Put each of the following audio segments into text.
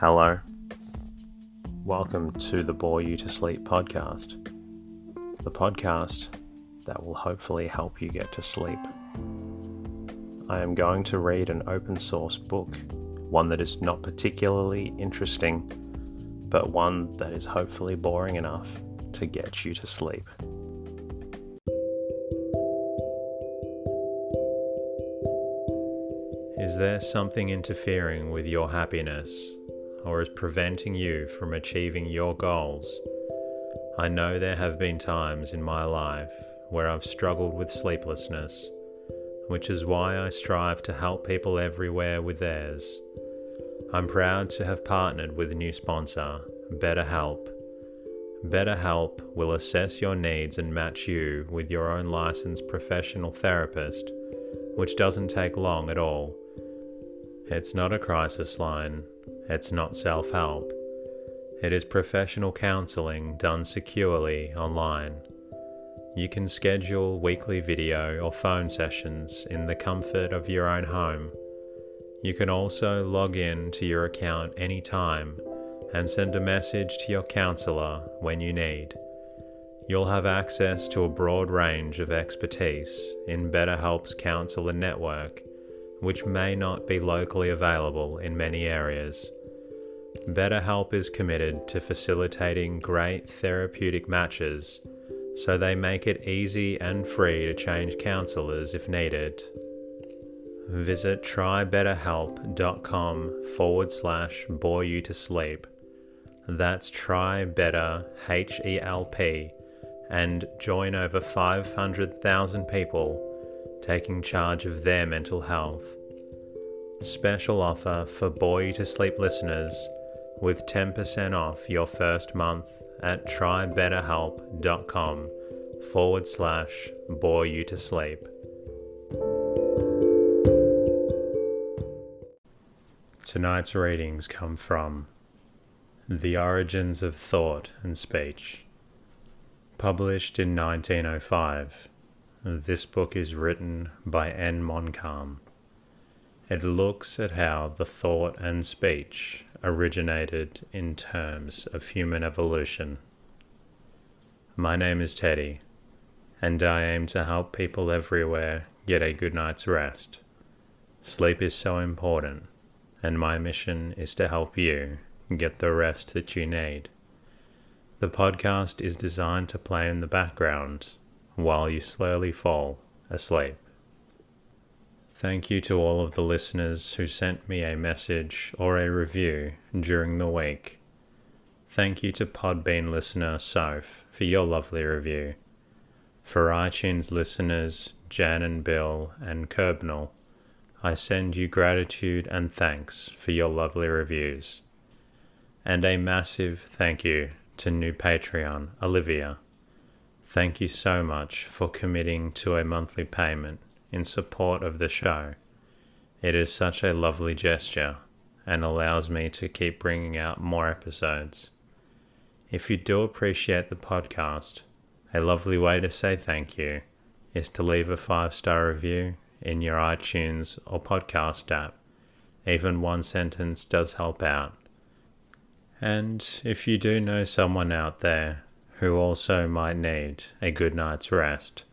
Hello. Welcome to the Bore You to Sleep podcast. The podcast that will hopefully help you get to sleep. I am going to read an open source book, one that is not particularly interesting, but one that is hopefully boring enough to get you to sleep. Is there something interfering with your happiness, or is preventing you from achieving your goals? I know there have been times in my life where I've struggled with sleeplessness, which is why I strive to help people everywhere with theirs. I'm proud to have partnered with a new sponsor, BetterHelp. BetterHelp will assess your needs and match you with your own licensed professional therapist, which doesn't take long at all. It's not a crisis line. It's not self-help. It is professional counseling done securely online. You can schedule weekly video or phone sessions in the comfort of your own home. You can also log in to your account anytime and send a message to your counselor when you need. You'll have access to a broad range of expertise in BetterHelp's counselor network, which may not be locally available in many areas. BetterHelp is committed to facilitating great therapeutic matches, so they make it easy and free to change counselors if needed. Visit trybetterhelp.com/bore you to sleep. That's trybetterhelp, and join over 500,000 people taking charge of their mental health. Special offer for Bore You to Sleep listeners with 10% off your first month at trybetterhelp.com/bore you to sleep. Tonight's readings come from The Origins of Thought and Speech. Published in 1905, this book is written by N. Montcalm. It looks at how the thought and speech originated in terms of human evolution. My name is Teddy, and I aim to help people everywhere get a good night's rest. Sleep is so important, and my mission is to help you get the rest that you need. The podcast is designed to play in the background while you slowly fall asleep. Thank you to all of the listeners who sent me a message or a review during the week. Thank you to Podbean listener Soph for your lovely review. For iTunes listeners Jan and Bill and Kerbnell, I send you gratitude and thanks for your lovely reviews. And a massive thank you to new Patreon Olivia. Thank you so much for committing to a monthly payment in support of the show. It is such a lovely gesture and allows me to keep bringing out more episodes. If you do appreciate the podcast, a lovely way to say thank you is to leave a 5-star review in your iTunes or podcast app. Even one sentence does help out. And if you do know someone out there who also might need a good night's rest,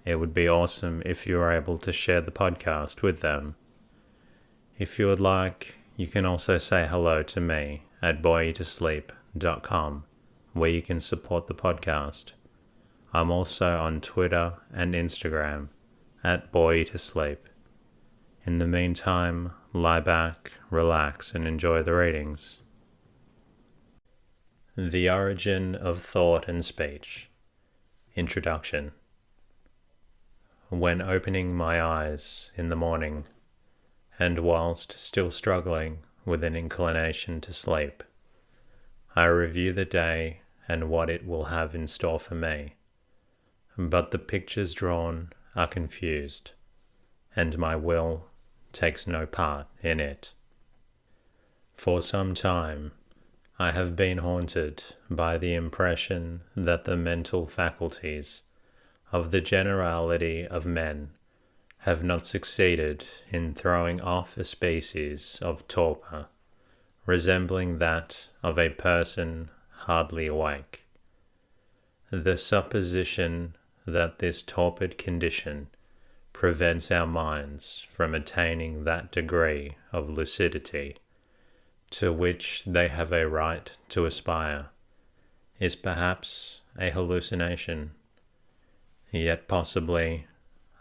it would be awesome if you were able to share the podcast with them. If you would like, you can also say hello to me at boreyoutosleep.com, where you can support the podcast. I'm also on Twitter and Instagram at boreyoutosleep. In the meantime, lie back, relax, and enjoy the readings. The Origin of Thought and Speech. Introduction. When opening my eyes in the morning, and whilst still struggling with an inclination to sleep, I review the day and what it will have in store for me. But the pictures drawn are confused, and my will takes no part in it. For some time, I have been haunted by the impression that the mental faculties of the generality of men have not succeeded in throwing off a species of torpor resembling that of a person hardly awake. The supposition that this torpid condition prevents our minds from attaining that degree of lucidity to which they have a right to aspire is perhaps a hallucination, yet possibly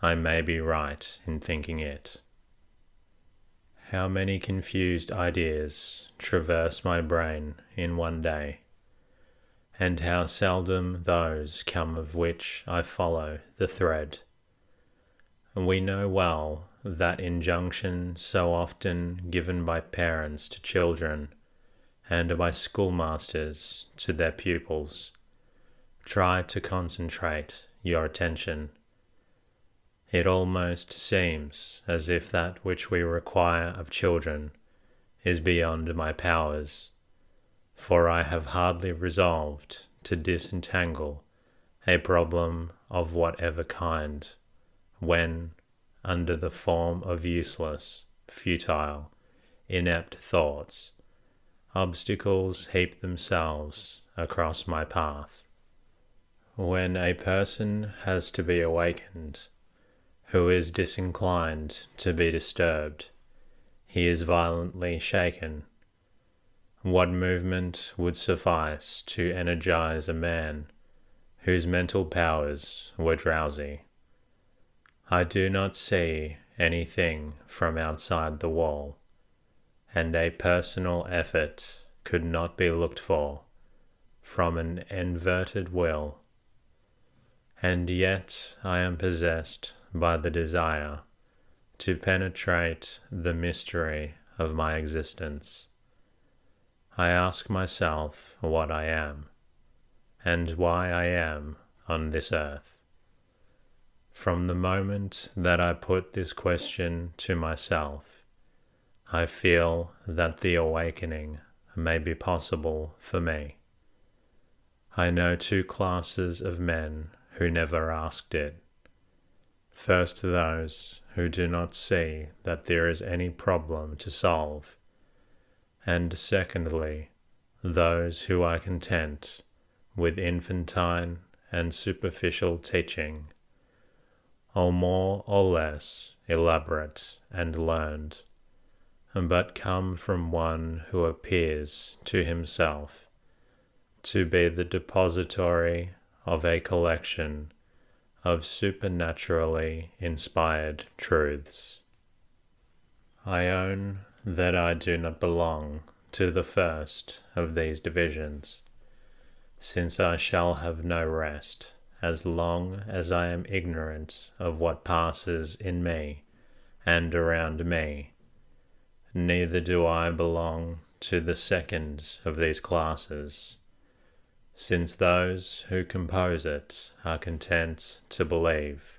I may be right in thinking it. How many confused ideas traverse my brain in one day, and how seldom those come of which I follow the thread. We know well that injunction so often given by parents to children and by schoolmasters to their pupils. Try to concentrate your attention. It almost seems as if that which we require of children is beyond my powers, for I have hardly resolved to disentangle a problem of whatever kind, when, under the form of useless, futile, inept thoughts, obstacles heap themselves across my path. When a person has to be awakened, who is disinclined to be disturbed, he is violently shaken. What movement would suffice to energize a man whose mental powers were drowsy? I do not see anything from outside the wall, and a personal effort could not be looked for from an inverted will. And yet I am possessed by the desire to penetrate the mystery of my existence. I ask myself what I am, and why I am on this earth. From the moment that I put this question to myself, I feel that the awakening may be possible for me. I know two classes of men who never asked it. First, those who do not see that there is any problem to solve, and secondly, those who are content with infantine and superficial teaching, or more or less elaborate and learned, but come from one who appears to himself to be the depository of a collection of supernaturally inspired truths. I own that I do not belong to the first of these divisions, since I shall have no rest as long as I am ignorant of what passes in me and around me. Neither do I belong to the second of these classes, since those who compose it are content to believe.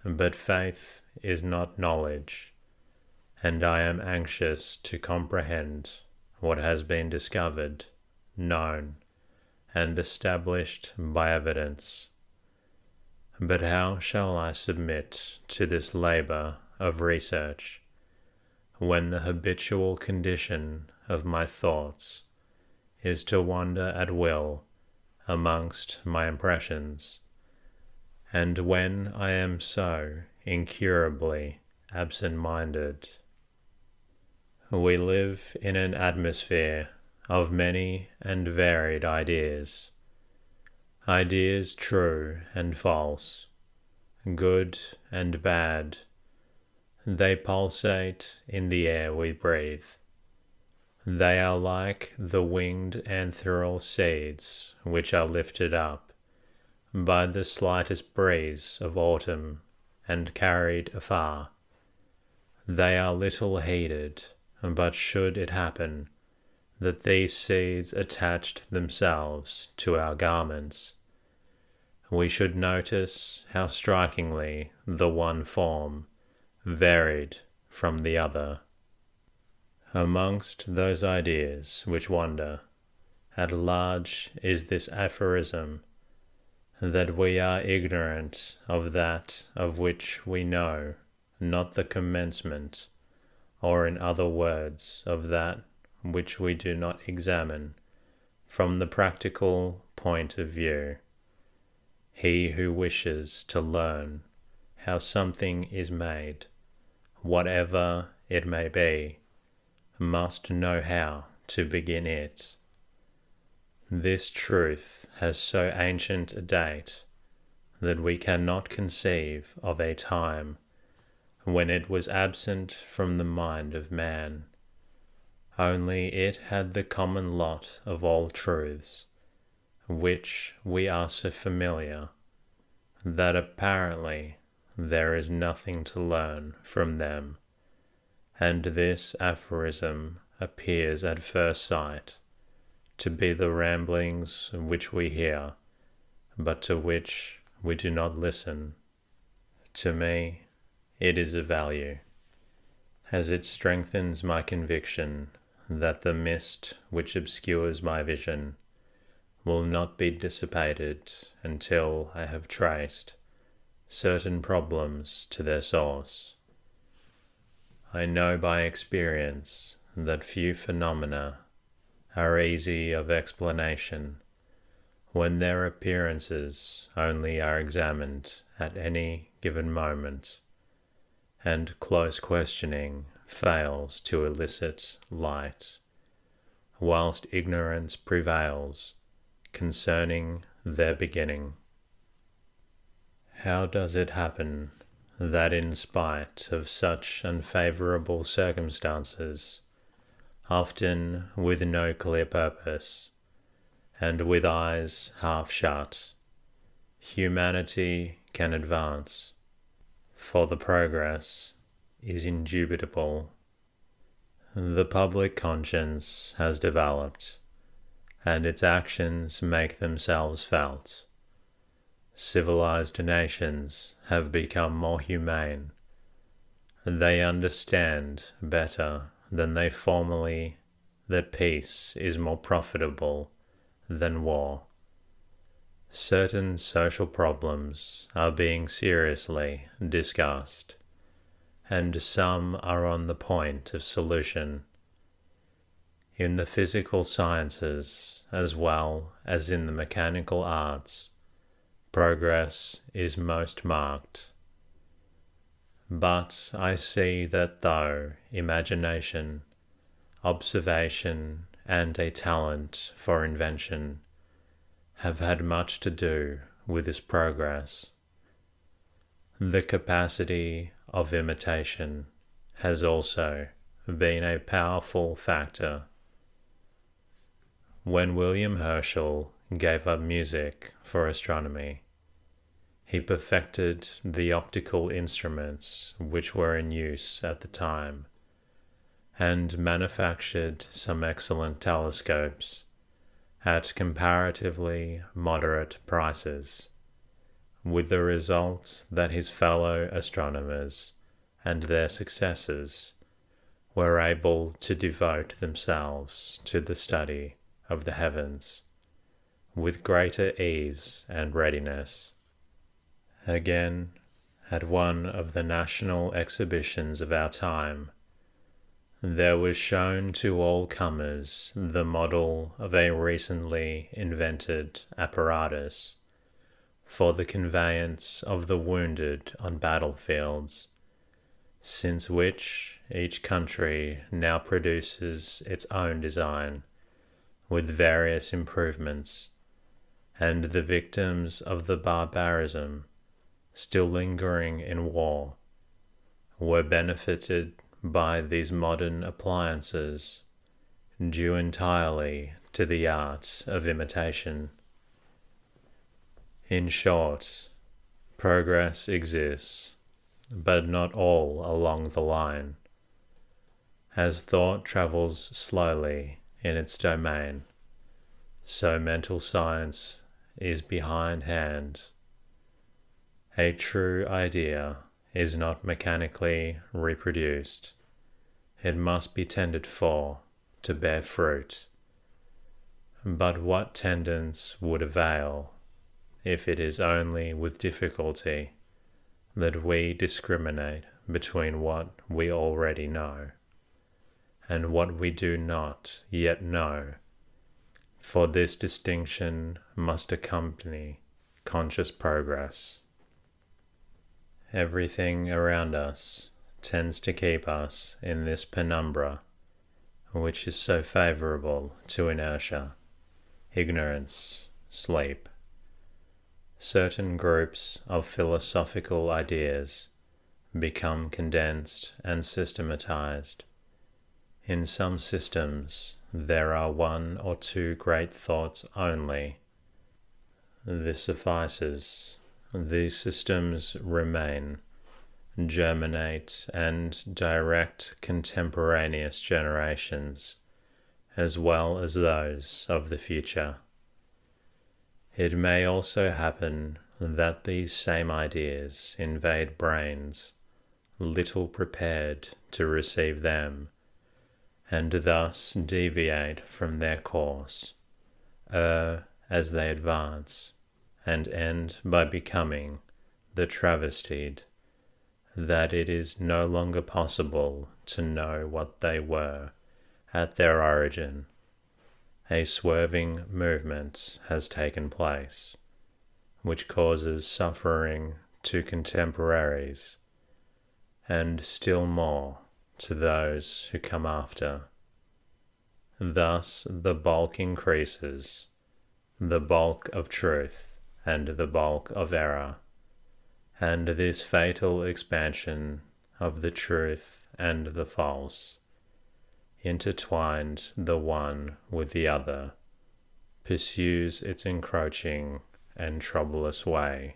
But faith is not knowledge, and I am anxious to comprehend what has been discovered, known, and established by evidence. But how shall I submit to this labor of research, when the habitual condition of my thoughts is to wander at will amongst my impressions, and when I am so incurably absent-minded? We live in an atmosphere of many and varied ideas, ideas true and false, good and bad. They pulsate in the air we breathe. They are like the winged ethereal seeds which are lifted up by the slightest breeze of autumn and carried afar. They are little heeded, but should it happen that these seeds attached themselves to our garments, we should notice how strikingly the one form varied from the other. Amongst those ideas which wander, at large is this aphorism, that we are ignorant of that of which we know not the commencement, or in other words, of that which we do not examine from the practical point of view. He who wishes to learn how something is made, whatever it may be, must know how to begin it. This truth has so ancient a date that we cannot conceive of a time when it was absent from the mind of man. Only it had the common lot of all truths, which we are so familiar that apparently there is nothing to learn from them, and this aphorism appears at first sight to be the ramblings which we hear, but to which we do not listen. To me, it is of value, as it strengthens my conviction that the mist which obscures my vision will not be dissipated until I have traced certain problems to their source. I know by experience that few phenomena are easy of explanation when their appearances only are examined at any given moment, and close questioning fails to elicit light, whilst ignorance prevails concerning their beginning. How does it happen that in spite of such unfavourable circumstances, often with no clear purpose, and with eyes half shut, humanity can advance? For the progress is indubitable. The public conscience has developed, and its actions make themselves felt. Civilized nations have become more humane. They understand better than they formerly that peace is more profitable than war. Certain social problems are being seriously discussed, and some are on the point of solution. In the physical sciences, as well as in the mechanical arts, progress is most marked. But I see that though imagination, observation, and a talent for invention have had much to do with this progress, the capacity of imitation has also been a powerful factor. When William Herschel gave up music for astronomy, he perfected the optical instruments which were in use at the time, and manufactured some excellent telescopes at comparatively moderate prices, with the result that his fellow astronomers and their successors were able to devote themselves to the study of the heavens with greater ease and readiness. Again, at one of the national exhibitions of our time, there was shown to all comers the model of a recently invented apparatus for the conveyance of the wounded on battlefields, since which each country now produces its own design with various improvements, and the victims of the barbarism still lingering in war were benefited by these modern appliances, due entirely to the art of imitation. In short, progress exists, but not all along the line. As thought travels slowly in its domain, so mental science is behindhand. A true idea is not mechanically reproduced. It must be tended for to bear fruit. But what tendance would avail if it is only with difficulty that we discriminate between what we already know and what we do not yet know, for this distinction must accompany conscious progress. Everything around us tends to keep us in this penumbra, which is so favorable to inertia, ignorance, sleep. Certain groups of philosophical ideas become condensed and systematized. In some systems, there are one or two great thoughts only. This suffices. These systems remain, germinate, and direct contemporaneous generations, as well as those of the future. It may also happen that these same ideas invade brains, little prepared to receive them, and thus deviate from their course, as they advance, and end by becoming the travestied, that it is no longer possible to know what they were at their origin. A swerving movement has taken place, which causes suffering to contemporaries, and still more to those who come after. Thus the bulk increases, the bulk of truth and the bulk of error, and this fatal expansion of the truth and the false, intertwined the one with the other, pursues its encroaching and troublous way.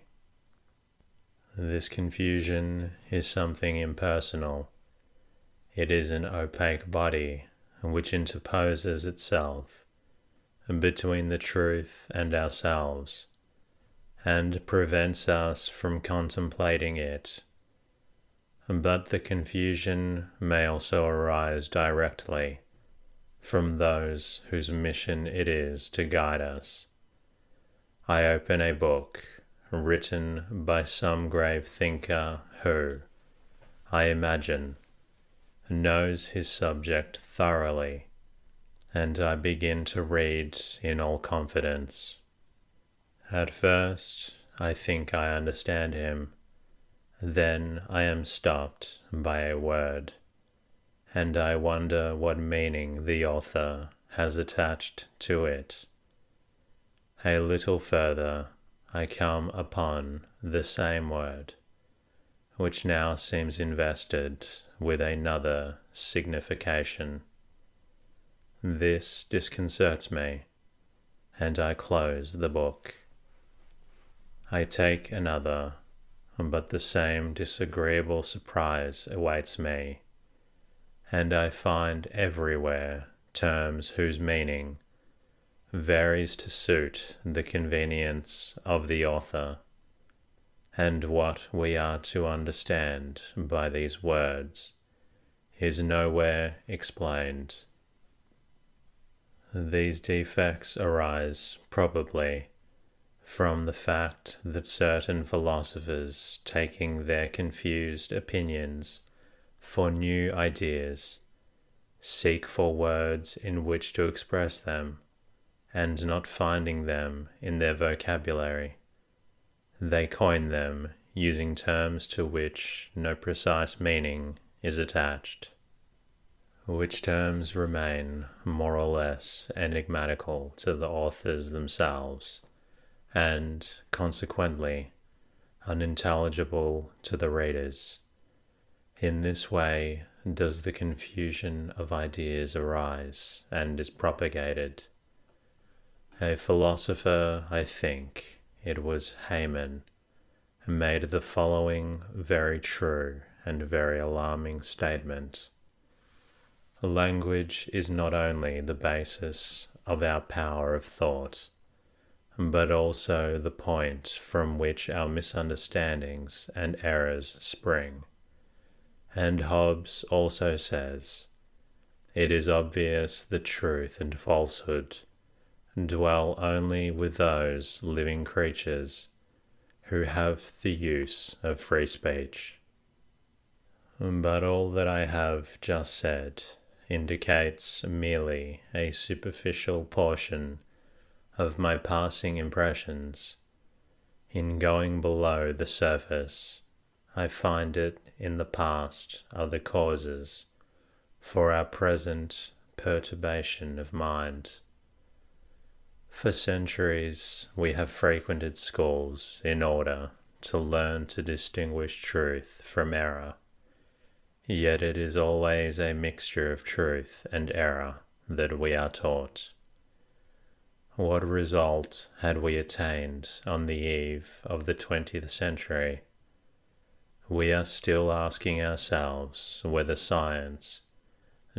This confusion is something impersonal. It is an opaque body which interposes itself between the truth and ourselves, and prevents us from contemplating it. But the confusion may also arise directly from those whose mission it is to guide us. I open a book written by some grave thinker who, I imagine, knows his subject thoroughly, and I begin to read in all confidence. At first, I think I understand him. Then I am stopped by a word, and I wonder what meaning the author has attached to it. A little further, I come upon the same word, which now seems invested with another signification. This disconcerts me, and I close the book. I take another, but the same disagreeable surprise awaits me, and I find everywhere terms whose meaning varies to suit the convenience of the author, and what we are to understand by these words is nowhere explained. These defects arise, probably, from the fact that certain philosophers, taking their confused opinions for new ideas, seek for words in which to express them, and not finding them in their vocabulary, they coin them using terms to which no precise meaning is attached, which terms remain more or less enigmatical to the authors themselves, and, consequently, unintelligible to the readers. In this way does the confusion of ideas arise and is propagated. A philosopher, I think it was Haman, made the following very true and very alarming statement. Language is not only the basis of our power of thought, but also the point from which our misunderstandings and errors spring. And Hobbes also says, it is obvious that truth and falsehood dwell only with those living creatures who have the use of free speech. But all that I have just said indicates merely a superficial portion of my passing impressions. In going below the surface, I find it in the past are the causes for our present perturbation of mind. For centuries we have frequented schools in order to learn to distinguish truth from error, yet it is always a mixture of truth and error that we are taught. What result had we attained on the eve of the 20th century? We are still asking ourselves whether science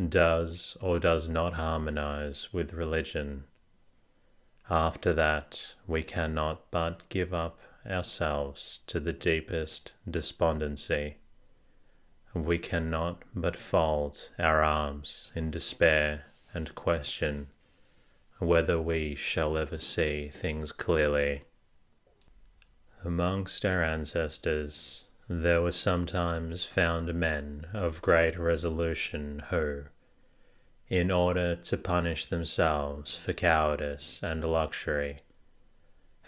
does or does not harmonize with religion. After that, we cannot but give up ourselves to the deepest despondency. We cannot but fold our arms in despair and question whether we shall ever see things clearly. Amongst our ancestors, there were sometimes found men of great resolution who, in order to punish themselves for cowardice and luxury,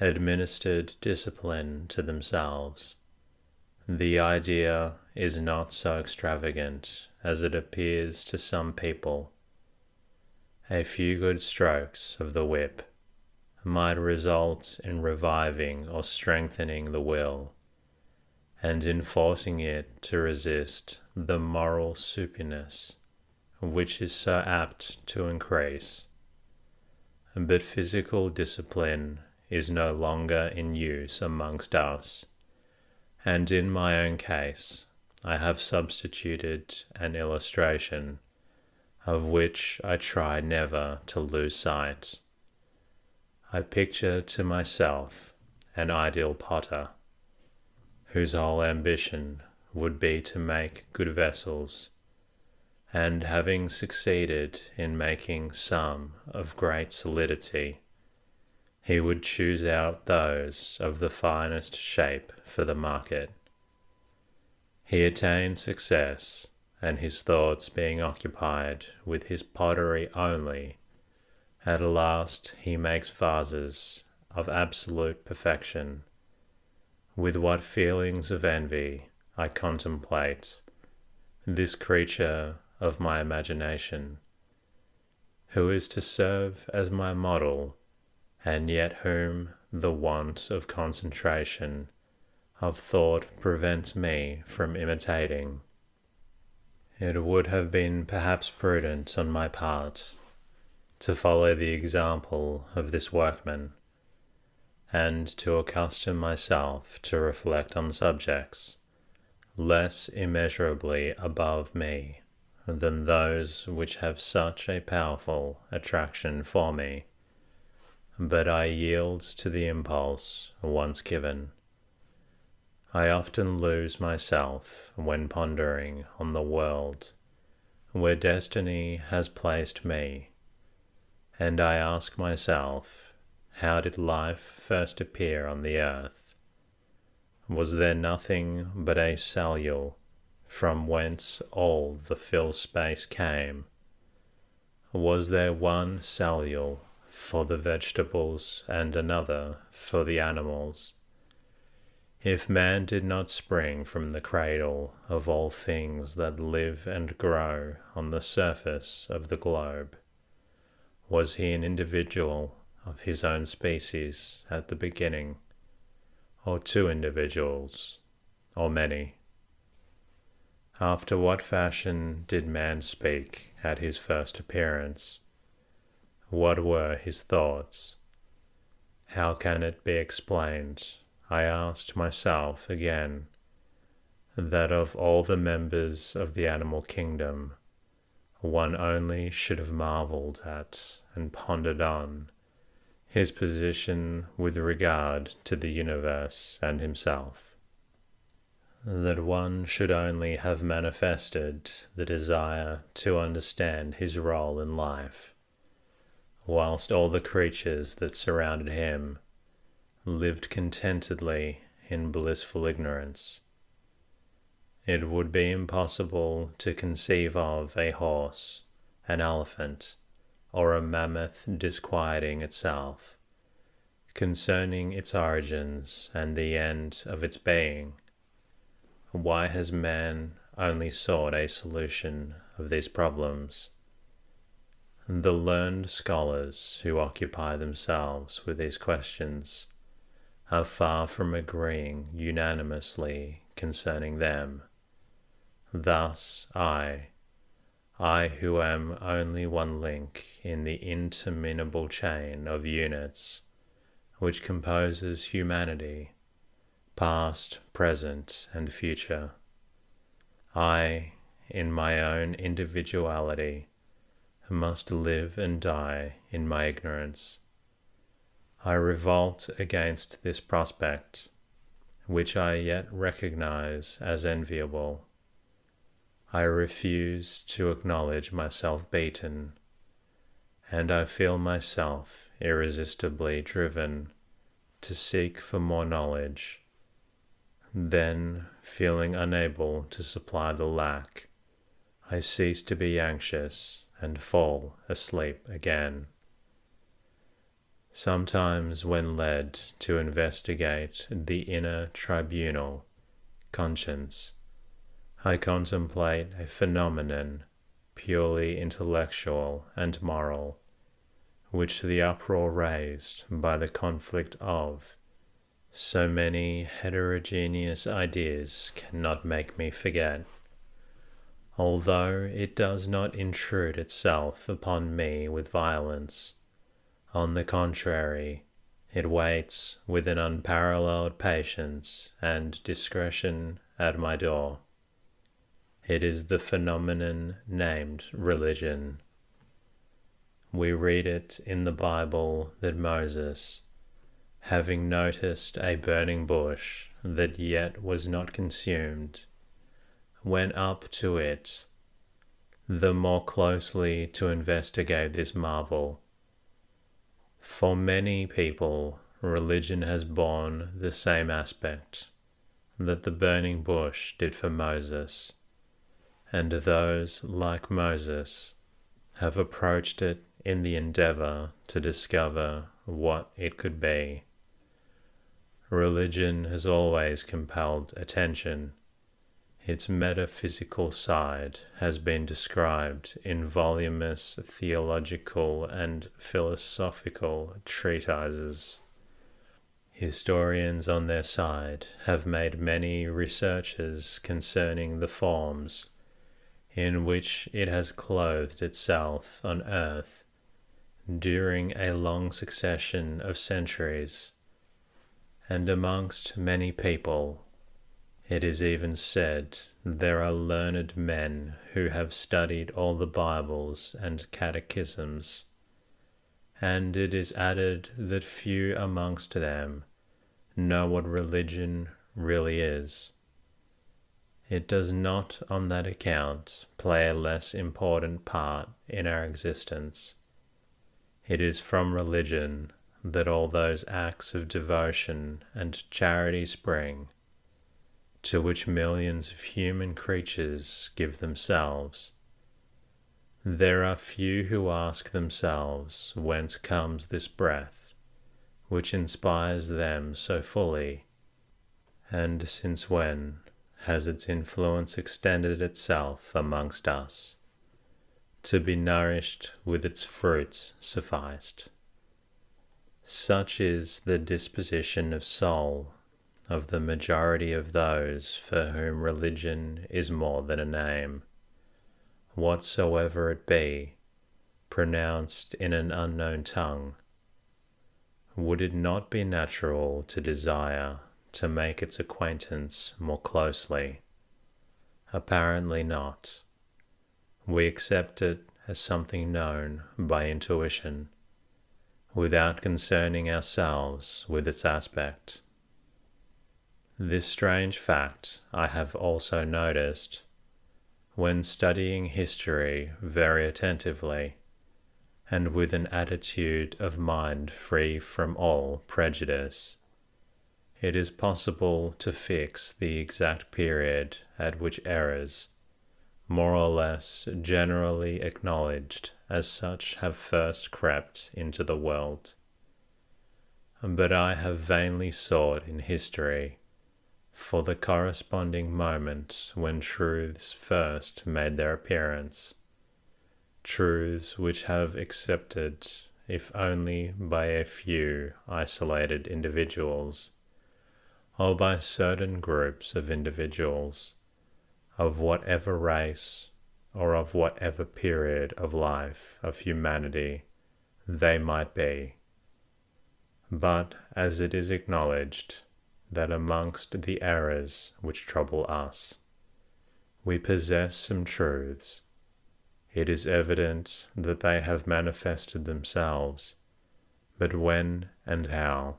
administered discipline to themselves. The idea is not so extravagant as it appears to some people. A few good strokes of the whip might result in reviving or strengthening the will, and in forcing it to resist the moral supiness which is so apt to increase. But physical discipline is no longer in use amongst us, and in my own case I have substituted an illustration of which I try never to lose sight. I picture to myself an ideal potter, whose whole ambition would be to make good vessels, and having succeeded in making some of great solidity, he would choose out those of the finest shape for the market. He attained success, and his thoughts being occupied with his pottery only, at last he makes vases of absolute perfection. With what feelings of envy I contemplate this creature of my imagination, who is to serve as my model, and yet whom the want of concentration of thought prevents me from imitating. It would have been perhaps prudent on my part to follow the example of this workman, and to accustom myself to reflect on subjects less immeasurably above me than those which have such a powerful attraction for me. But I yield to the impulse once given. I often lose myself when pondering on the world where destiny has placed me, and I ask myself, how did life first appear on the earth? Was there nothing but a cellule from whence all the fill space came? Was there one cellule for the vegetables and another for the animals? If man did not spring from the cradle of all things that live and grow on the surface of the globe, was he an individual of his own species at the beginning, or two individuals, or many? After what fashion did man speak at his first appearance? What were his thoughts? How can it be explained, I asked myself again, that of all the members of the animal kingdom, one only should have marveled at and pondered on his position with regard to the universe and himself? That one should only have manifested the desire to understand his role in life, whilst all the creatures that surrounded him lived contentedly in blissful ignorance. It would be impossible to conceive of a horse an elephant, or a mammoth disquieting itself, concerning its origins and the end of its being? Why has man only sought a solution of these problems? The learned scholars who occupy themselves with these questions are far from agreeing unanimously concerning them. Thus I who am only one link in the interminable chain of units which composes humanity, past, present, and future, I, in my own individuality, must live and die in my ignorance. I revolt against this prospect, which I yet recognize as enviable. I refuse to acknowledge myself beaten, and I feel myself irresistibly driven to seek for more knowledge. Then, feeling unable to supply the lack, I cease to be anxious and fall asleep again. Sometimes, when led to investigate the inner tribunal, conscience, I contemplate a phenomenon purely intellectual and moral, which the uproar raised by the conflict of so many heterogeneous ideas cannot make me forget, although it does not intrude itself upon me with violence. On the contrary, it waits with an unparalleled patience and discretion at my door. It is the phenomenon named religion. We read it in the Bible that Moses, having noticed a burning bush that yet was not consumed, went up to it, the more closely to investigate this marvel. For many people, religion has borne the same aspect that the burning bush did for Moses, and those, like Moses, have approached it in the endeavor to discover what it could be. Religion has always compelled attention. Its metaphysical side has been described in voluminous theological and philosophical treatises. Historians on their side have made many researches concerning the forms in which it has clothed itself on earth during a long succession of centuries, and amongst many people, it is even said there are learned men who have studied all the Bibles and catechisms, and it is added that few amongst them know what religion really is. It does not on that account play a less important part in our existence. It is from religion that all those acts of devotion and charity spring, to which millions of human creatures give themselves. There are few who ask themselves whence comes this breath, which inspires them so fully, and since when has its influence extended itself amongst us. To be nourished with its fruits sufficed. Such is the disposition of soul of the majority of those for whom religion is more than a name, whatsoever it be, pronounced in an unknown tongue. Would it not be natural to desire to make its acquaintance more closely? Apparently not. We accept it as something known by intuition, without concerning ourselves with its aspect. This strange fact I have also noticed when studying history very attentively, and with an attitude of mind free from all prejudice. It is possible to fix the exact period at which errors, more or less generally acknowledged as such, have first crept into the world. But I have vainly sought in history for the corresponding moment when truths first made their appearance, truths which have accepted, if only by a few isolated individuals, or by certain groups of individuals, of whatever race or of whatever period of life of humanity they might be. But as it is acknowledged that amongst the errors which trouble us, we possess some truths, it is evident that they have manifested themselves, but when and how?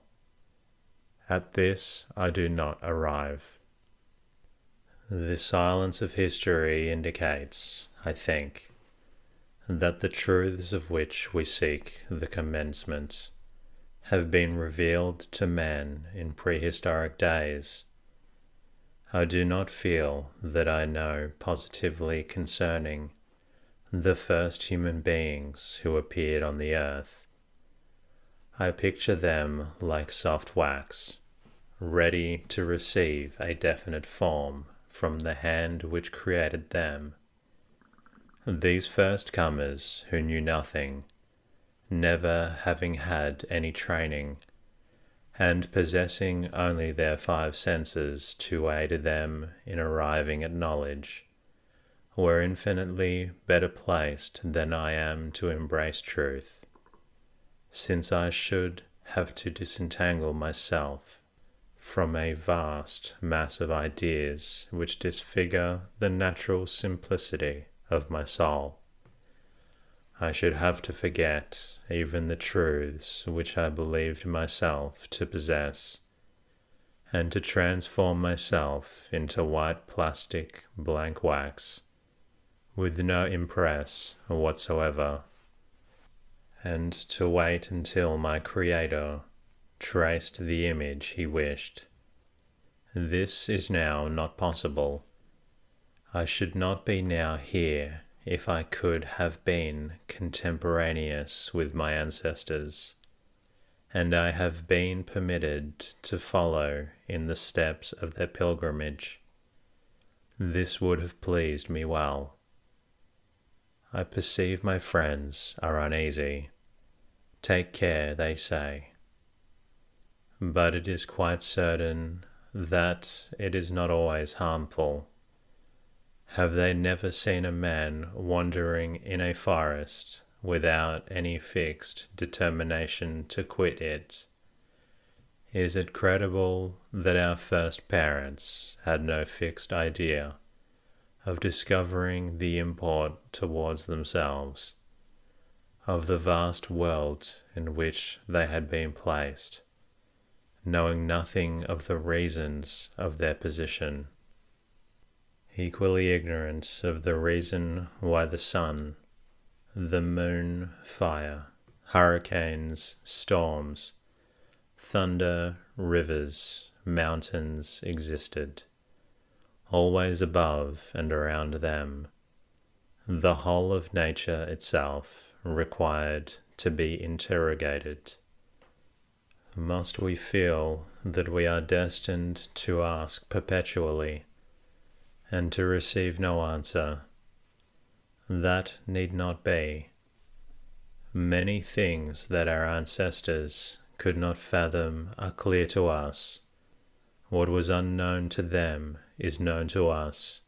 At this I do not arrive. The silence of history indicates, I think, that the truths of which we seek the commencement have been revealed to man in prehistoric days. I do not feel that I know positively concerning the first human beings who appeared on the earth. I picture them like soft wax, ready to receive a definite form from the hand which created them. These first comers who knew nothing, never having had any training, and possessing only their five senses to aid them in arriving at knowledge, were infinitely better placed than I am to embrace truth, since I should have to disentangle myself from a vast mass of ideas which disfigure the natural simplicity of my soul. I should have to forget even the truths which I believed myself to possess, and to transform myself into white plastic blank wax, with no impress whatsoever, and to wait until my Creator traced the image he wished. This is now not possible. I should not be now here if I could have been contemporaneous with my ancestors, and I have been permitted to follow in the steps of their pilgrimage. This would have pleased me well. I perceive my friends are uneasy. Take care, they say. But it is quite certain that it is not always harmful. Have they never seen a man wandering in a forest without any fixed determination to quit it? Is it credible that our first parents had no fixed idea of discovering the import towards themselves of the vast world in which they had been placed, knowing nothing of the reasons of their position, equally ignorant of the reason why the sun, the moon, fire, hurricanes, storms, thunder, rivers, mountains existed, always above and around them. The whole of nature itself required to be interrogated. Must we feel that we are destined to ask perpetually, and to receive no answer? That need not be. Many things that our ancestors could not fathom are clear to us. What was unknown to them is known to us.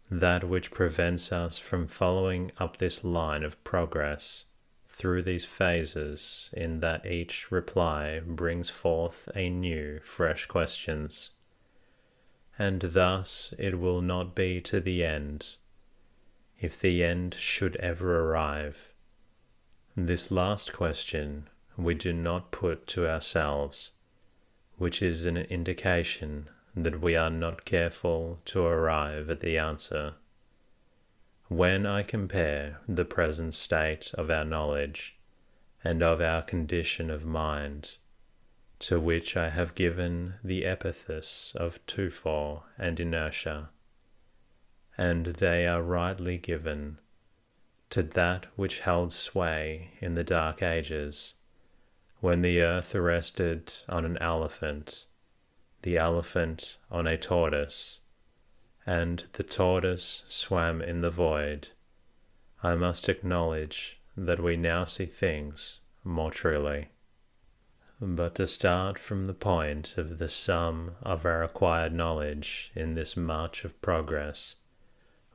That which prevents us from following up this line of progress through these phases, in that each reply brings forth a new, fresh questions. And thus it will not be to the end, if the end should ever arrive. This last question we do not put to ourselves, which is an indication that we are not careful to arrive at the answer. When I compare the present state of our knowledge and of our condition of mind, to which I have given the epithets of torpor and inertia, and they are rightly given to that which held sway in the dark ages, when the earth rested on an elephant, the elephant on a tortoise, and the tortoise swam in the void. I must acknowledge that we now see things more truly. But to start from the point of the sum of our acquired knowledge in this march of progress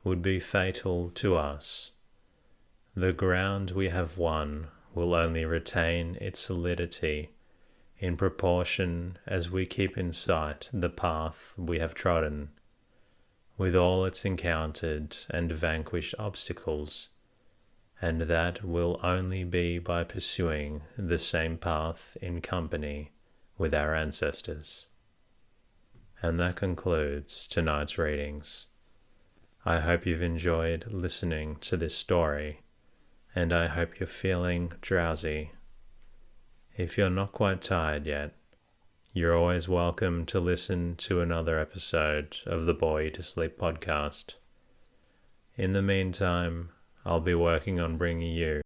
would be fatal to us. The ground we have won will only retain its solidity in proportion as we keep in sight the path we have trodden, with all its encountered and vanquished obstacles, and that will only be by pursuing the same path in company with our ancestors. And that concludes tonight's readings. I hope you've enjoyed listening to this story, and I hope you're feeling drowsy. If you're not quite tired yet, you're always welcome to listen to another episode of the Bore You to Sleep podcast. In the meantime, I'll be working on bringing you